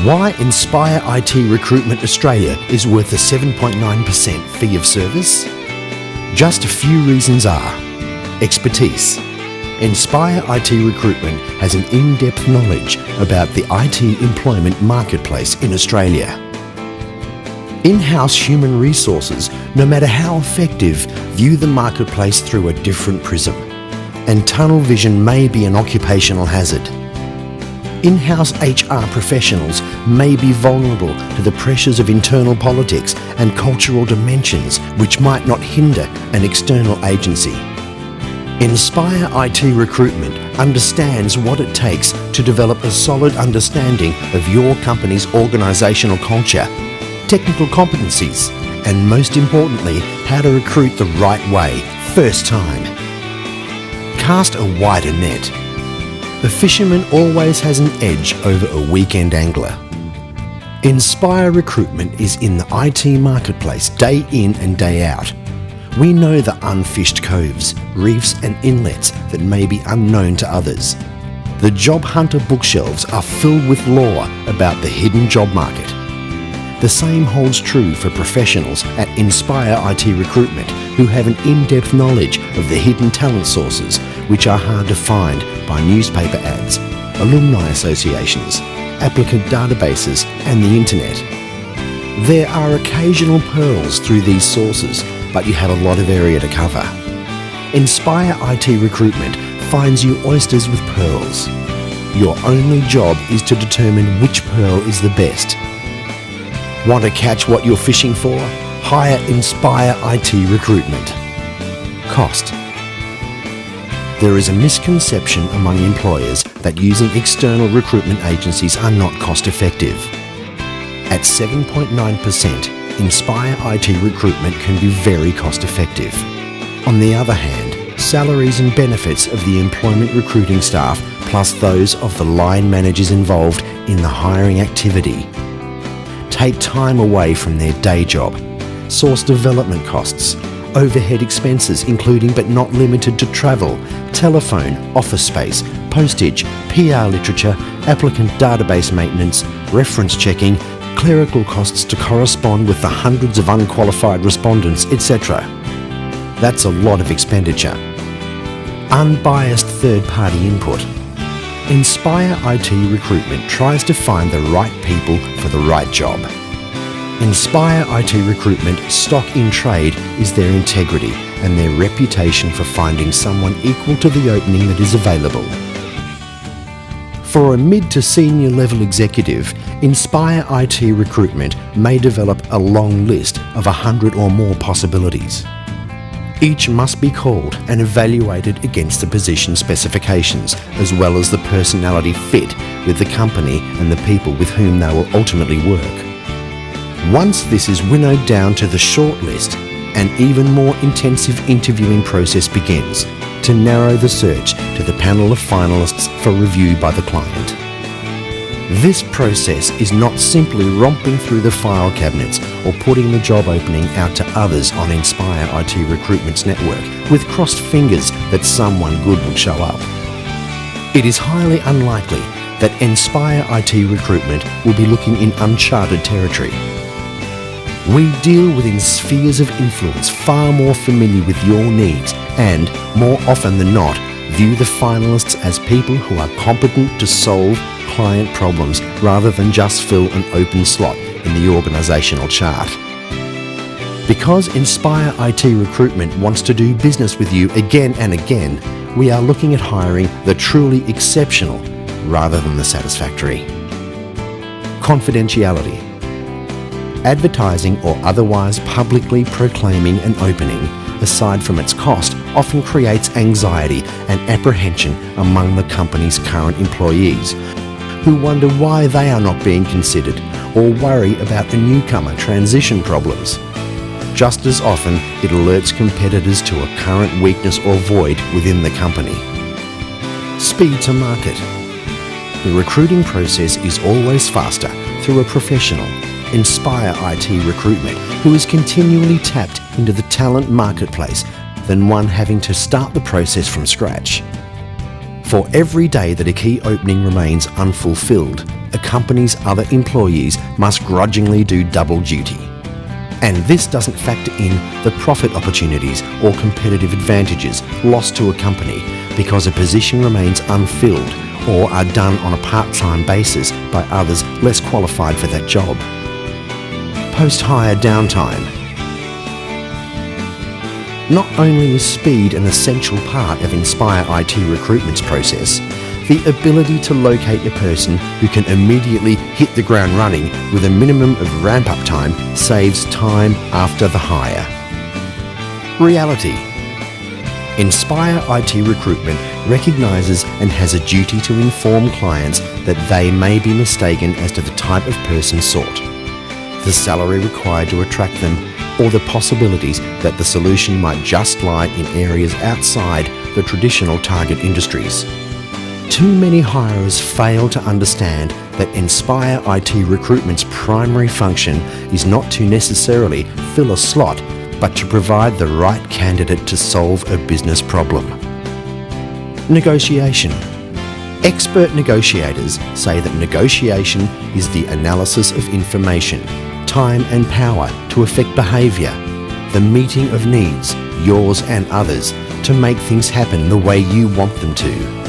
Why Nspire IT Recruitment Australia is worth a 7.9% fee of service? Just a few reasons are: expertise. Nspire IT Recruitment has an in-depth knowledge about the IT employment marketplace in Australia. In-house human resources, no matter how effective, view the marketplace through a different prism, and tunnel vision may be an occupational hazard. In-house HR professionals may be vulnerable to the pressures of internal politics and cultural dimensions which might not hinder an external agency. Nspire IT Recruitment understands what it takes to develop a solid understanding of your company's organisational culture, technical competencies, and most importantly, how to recruit the right way, first time. Cast a wider net. The fisherman always has an edge over a weekend angler. Nspire Recruitment is in the IT marketplace day in and day out. We know the unfished coves, reefs and inlets that may be unknown to others. The job hunter bookshelves are filled with lore about the hidden job market. The same holds true for professionals at Nspire IT Recruitment who have an in-depth knowledge of the hidden talent sources which are hard to find by newspaper ads, alumni associations, applicant databases and the internet. There are occasional pearls through these sources, but you have a lot of area to cover. Nspire IT Recruitment finds you oysters with pearls. Your only job is to determine which pearl is the best. Want to catch what you're fishing for? Hire Nspire IT Recruitment. Cost. There is a misconception among employers that using external recruitment agencies are not cost effective. At 7.9%, Nspire IT Recruitment can be very cost effective. On the other hand, salaries and benefits of the employment recruiting staff plus those of the line managers involved in the hiring activity take time away from their day job, source development costs, overhead expenses including but not limited to travel, telephone, office space, postage, PR literature, applicant database maintenance, reference checking, clerical costs to correspond with the hundreds of unqualified respondents, etc. That's a lot of expenditure. Unbiased third-party input. Nspire IT Recruitment tries to find the right people for the right job. Nspire IT Recruitment's stock in trade is their integrity and their reputation for finding someone equal to the opening that is available. For a mid to senior level executive, Nspire IT Recruitment may develop a long list of 100 or more possibilities. Each must be called and evaluated against the position specifications, as well as the personality fit with the company and the people with whom they will ultimately work. Once this is winnowed down to the short list, an even more intensive interviewing process begins to narrow the search to the panel of finalists for review by the client. This process is not simply romping through the file cabinets or putting the job opening out to others on Nspire IT Recruitment's network with crossed fingers that someone good will show up. It is highly unlikely that Nspire IT Recruitment will be looking in uncharted territory. We deal within spheres of influence far more familiar with your needs and, more often than not, view the finalists as people who are competent to solve client problems rather than just fill an open slot in the organisational chart. Because Nspire IT Recruitment wants to do business with you again and again, we are looking at hiring the truly exceptional rather than the satisfactory. Confidentiality. Advertising or otherwise publicly proclaiming an opening, aside from its cost, often creates anxiety and apprehension among the company's current employees, who wonder why they are not being considered or worry about the newcomer transition problems. Just as often, it alerts competitors to a current weakness or void within the company. Speed to market. The recruiting process is always faster through a professional, Nspire IT Recruitment, who is continually tapped into the talent marketplace than one having to start the process from scratch. For every day that a key opening remains unfulfilled, a company's other employees must grudgingly do double duty. And this doesn't factor in the profit opportunities or competitive advantages lost to a company because a position remains unfilled or are done on a part-time basis by others less qualified for that job. Post-hire downtime. Not only is speed an essential part of Nspire IT recruitment's process, the ability to locate a person who can immediately hit the ground running with a minimum of ramp-up time saves time after the hire. Reality. Nspire IT Recruitment recognises and has a duty to inform clients that they may be mistaken as to the type of person sought, the salary required to attract them, or the possibilities that the solution might just lie in areas outside the traditional target industries. Too many hirers fail to understand that Nspire IT Recruitment's primary function is not to necessarily fill a slot, but to provide the right candidate to solve a business problem. Negotiation. Expert negotiators say that negotiation is the analysis of information, time and power to affect behaviour, the meeting of needs, yours and others, to make things happen the way you want them to.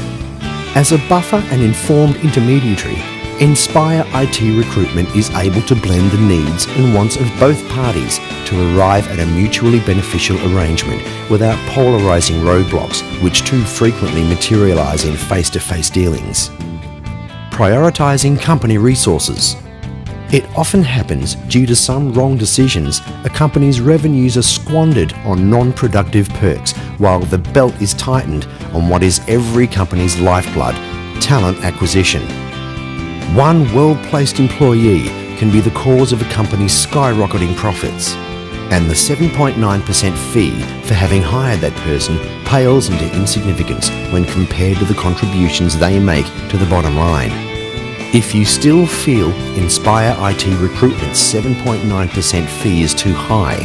As a buffer and informed intermediary, Nspire IT Recruitment is able to blend the needs and wants of both parties to arrive at a mutually beneficial arrangement without polarising roadblocks which too frequently materialise in face-to-face dealings. Prioritising company resources. It often happens due to some wrong decisions, a company's revenues are squandered on non-productive perks while the belt is tightened on what is every company's lifeblood, talent acquisition. One well-placed employee can be the cause of a company's skyrocketing profits, and the 7.9% fee for having hired that person pales into insignificance when compared to the contributions they make to the bottom line. If you still feel Nspire IT Recruitment's 7.9% fee is too high,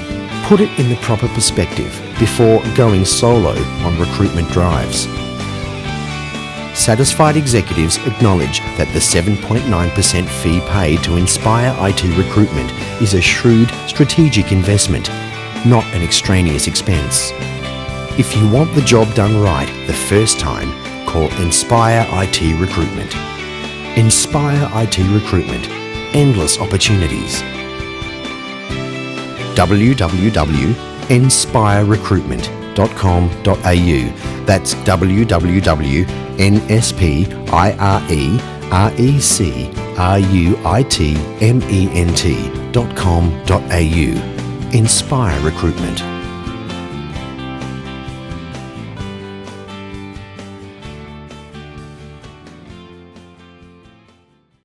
put it in the proper perspective before going solo on recruitment drives. Satisfied executives acknowledge that the 7.9% fee paid to Nspire IT Recruitment is a shrewd strategic investment, not an extraneous expense. If you want the job done right the first time, call Nspire IT Recruitment. Nspire IT Recruitment. Endless opportunities. www.nspirerecruitment.com.au. That's www.nspirerecruitment.com.au. Nspire Recruitment.